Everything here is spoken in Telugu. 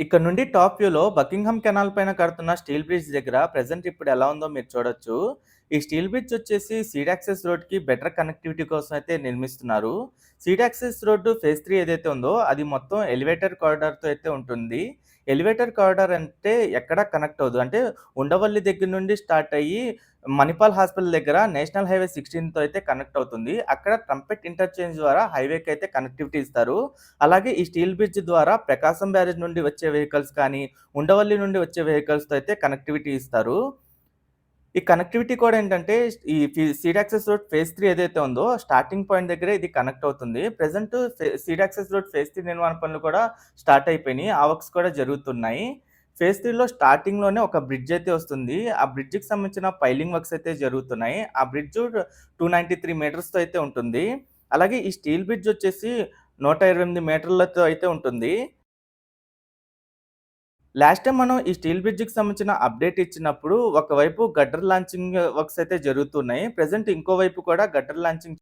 ఇక్కడ నుండి టాప్ వ్యూలో బకింగ్‌హామ్ కెనాల్ పైన కడుతున్న స్టీల్ బ్రిడ్జ్ దగ్గర ప్రెజెంట్ ఇప్పుడు ఎలా ఉందో మీరు చూడొచ్చు. ఈ స్టీల్ బ్రిడ్జ్ వచ్చేసి సీడ్ యాక్సెస్ రోడ్‌కి బెటర్ కనెక్టివిటీ కోసం అయితే నిర్మిస్తున్నారు. సీడ్ యాక్సెస్ రోడ్డు ఫేజ్ 3 ఏదైతే ఉందో అది మొత్తం ఎలివేటర్ కారిడార్‌తో అయితే ఉంటుంది. ఎలివేటర్ కారిడార్ అంటే ఎక్కడ కనెక్ట్ అవ్వదు. అంటే ఉండవల్లి దగ్గర నుండి స్టార్ట్ అయ్యి మణిపాల్ హాస్పిటల్ దగ్గర నేషనల్ హైవే 16తో అయితే కనెక్ట్ అవుతుంది. అక్కడ ట్రంపెట్ ఇంటర్చేంజ్ ద్వారా హైవేకి అయితే కనెక్టివిటీ ఇస్తారు. అలాగే ఈ స్టీల్ బ్రిడ్జ్ ద్వారా ప్రకాశం బ్యారేజ్ నుండి వచ్చే వెహికల్స్ కానీ, ఉండవల్లి నుండి వచ్చే వెహికల్స్‌తో అయితే కనెక్టివిటీ ఇస్తారు. ఈ కనెక్టివిటీ కూడా ఏంటంటే సీడ్ యాక్సెస్ రోడ్ ఫేజ్ 3 ఏదైతే ఉందో స్టార్టింగ్ పాయింట్ దగ్గరే ఇది కనెక్ట్ అవుతుంది. Present seed access road phase 3 నిర్మాణ పనులు కూడా స్టార్ట్ అయిపోయినాయి. ఆ వర్క్స్ కూడా జరుగుతున్నాయి. ఫేజ్ 3లో స్టార్టింగ్‌లోనే ఒక బ్రిడ్జ్ అయితే వస్తుంది. ఆ బ్రిడ్జ్‌కి సంబంధించిన పైలింగ్ వర్క్స్ అయితే జరుగుతున్నాయి. ఆ బ్రిడ్జ్ 293 మీటర్స్‌తో అయితే ఉంటుంది. అలాగే ఈ స్టీల్ బ్రిడ్జ్ వచ్చేసి 128 మీటర్లతో అయితే ఉంటుంది. లాస్ట్ టైమ్ మనం ఈ స్టీల్ బ్రిడ్జ్‌కి సంబంధించిన అప్డేట్ ఇచ్చినప్పుడు ఒకవైపు గట్టర్ లాంచింగ్ వర్క్స్ అయితే జరుగుతున్నాయి. ప్రెజెంట్ ఇంకోవైపు కూడా గట్టర్ లాంచింగ్